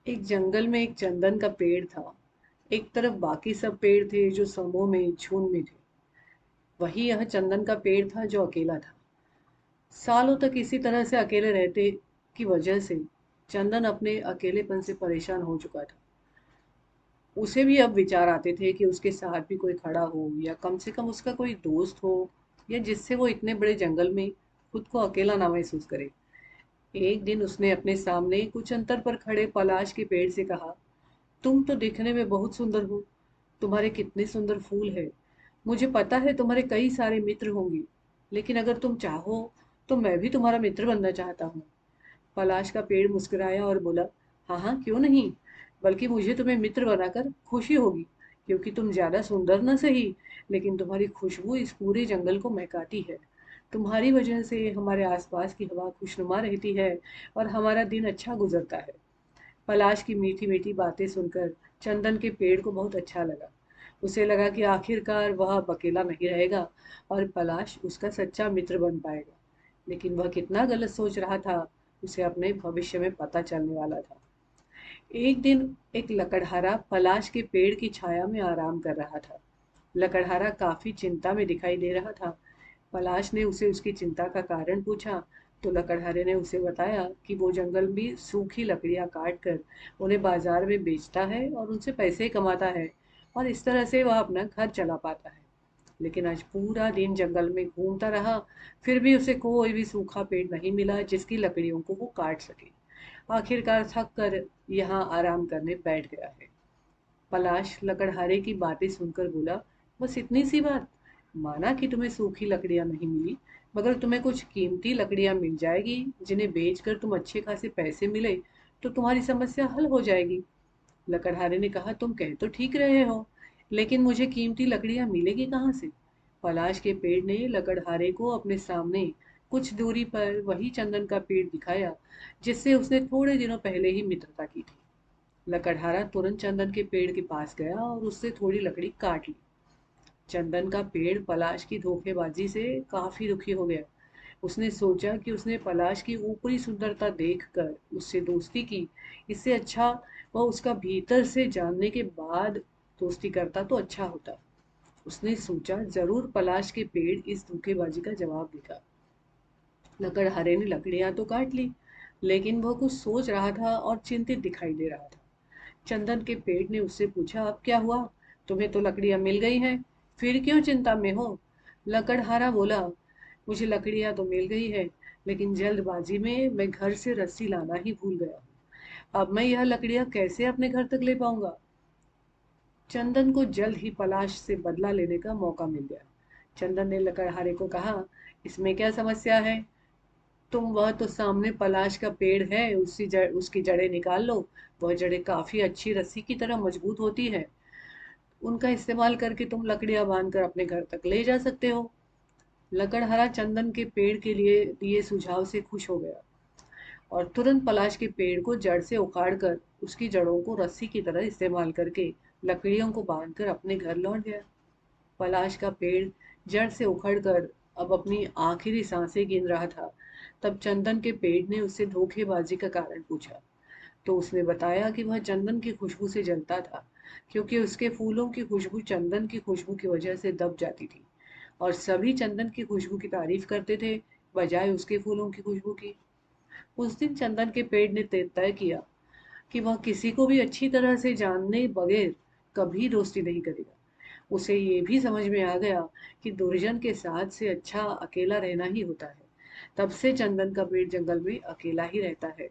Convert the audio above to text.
एक जंगल में एक चंदन का पेड़ था। एक तरफ बाकी सब पेड़ थे जो समूह में झुंड में थे। वही यह चंदन का पेड़ था जो अकेला था। सालों तक इसी तरह से अकेले रहते की वजह से चंदन अपने अकेलेपन से परेशान हो चुका था। उसे भी अब विचार आते थे कि उसके साथ भी कोई खड़ा हो या कम से कम उसका कोई दोस्त हो, या जिससे वो इतने बड़े जंगल में खुद को अकेला ना महसूस करे। एक दिन उसने अपने सामने कुछ अंतर पर खड़े पलाश के पेड़ से कहा, तुम तो दिखने में बहुत सुंदर हो। तुम्हारे कितने सुंदर फूल है। मुझे पता है तुम्हारे कई सारे मित्र होंगे, लेकिन अगर तुम चाहो तो मैं भी तुम्हारा मित्र बनना चाहता हूँ। पलाश का पेड़ मुस्कुराया और बोला, हाँ हाँ, क्यों नहीं। बल्कि मुझे तुम्हें मित्र बनाकर खुशी होगी, क्योंकि तुम ज्यादा सुंदर न सही, लेकिन तुम्हारी खुशबू इस पूरे जंगल को महकाती है। तुम्हारी वजह से हमारे आसपास की हवा खुशनुमा रहती है और हमारा दिन अच्छा गुजरता है। पलाश की मीठी मीठी बातें सुनकर चंदन के पेड़ को बहुत अच्छा लगा। उसे लगा कि आखिरकार वह अब अकेला नहीं रहेगा और पलाश उसका सच्चा मित्र बन पाएगा। लेकिन वह कितना गलत सोच रहा था, उसे अपने भविष्य में पता चलने वाला था। एक दिन एक लकड़हारा पलाश के पेड़ की छाया में आराम कर रहा था। लकड़हारा काफी चिंता में दिखाई दे रहा था। पलाश ने उसे उसकी चिंता का कारण पूछा, तो लकड़हारे ने उसे बताया कि वो जंगल में सूखी लकड़ियां काट कर उन्हें बाजार में बेचता है और उनसे पैसे कमाता है, और इस तरह से वह अपना घर चला पाता है। लेकिन आज पूरा दिन जंगल में घूमता रहा, फिर भी उसे कोई भी सूखा पेड़ नहीं मिला जिसकी लकड़ियों को वो काट सके। आखिरकार थक कर यहाँ आराम करने बैठ गया है। पलाश लकड़हारे की बातें सुनकर बोला, बस इतनी सी बात। माना कि तुम्हें सूखी लकड़ियां नहीं मिली, मगर तुम्हें कुछ कीमती लकड़ियां मिल जाएगी जिन्हें बेचकर तुम अच्छे खासे पैसे मिले, तो तुम्हारी समस्या हल हो जाएगी। लकड़हारे ने कहा, तुम कह तो ठीक रहे हो, लेकिन मुझे कीमती लकड़ियां मिलेगी कहाँ से। पलाश के पेड़ ने लकड़हारे को अपने सामने कुछ दूरी पर वही चंदन का पेड़ दिखाया जिससे उसने थोड़े दिनों पहले ही मित्रता की थी। लकड़हारा तुरंत चंदन के पेड़ के पास गया और उससे थोड़ी लकड़ी काट ली। चंदन का पेड़ पलाश की धोखेबाजी से काफी दुखी हो गया। उसने सोचा कि उसने पलाश की ऊपरी सुंदरता देखकर उससे दोस्ती की। इससे अच्छा वह उसका भीतर से जानने के बाद दोस्ती करता तो अच्छा होता। उसने सोचा जरूर पलाश के पेड़ इस धोखेबाजी का जवाब देगा। लकड़हारे ने लकड़ियां तो काट ली, लेकिन वह कुछ सोच रहा था और चिंतित दिखाई दे रहा था। चंदन के पेड़ ने उससे पूछा, अब क्या हुआ। तुम्हें तो लकड़ियां मिल गई हैं, फिर क्यों चिंता में हो। लकड़हारा बोला, मुझे लकड़ियां तो मिल गई है, लेकिन जल्दबाजी में मैं घर से रस्सी लाना ही भूल गया। अब मैं यह लकड़ियां कैसे अपने घर तक ले पाऊंगा। चंदन को जल्द ही पलाश से बदला लेने का मौका मिल गया। चंदन ने लकड़हारे को कहा, इसमें क्या समस्या है। तुम वह तो सामने पलाश का पेड़ है, उसकी जड़ें निकाल लो। वह जड़ें काफी अच्छी रस्सी की तरह मजबूत होती है। उनका इस्तेमाल करके तुम लकड़ियां बांधकर अपने घर तक ले जा सकते हो। लकड़हारा चंदन के पेड़ के लिए दिए सुझाव से खुश हो गया और तुरंत पलाश के पेड़ को जड़ से उखाड़कर उसकी जड़ों को रस्सी की तरह इस्तेमाल करके लकड़ियों को बांधकर अपने घर लौट गया। पलाश का पेड़ जड़ से उखड़कर अब अपनी आखिरी सांसें गिन रहा था। तब चंदन के पेड़ ने उससे धोखेबाजी का कारण पूछा, तो उसने बताया कि वह चंदन की खुशबू से जलता था, क्योंकि उसके फूलों की खुशबू चंदन की खुशबू की वजह से दब जाती थी, और सभी चंदन की खुशबू की तारीफ करते थे बजाय उसके फूलों की खुशबू की। उस दिन चंदन के पेड़ ने तय किया कि वह किसी को भी अच्छी तरह से जानने बगैर कभी दोस्ती नहीं करेगा। उसे ये भी समझ में आ गया कि दुर्जन के साथ से अच्छा अकेला रहना ही होता है। तब से चंदन का पेड़ जंगल में अकेला ही रहता है।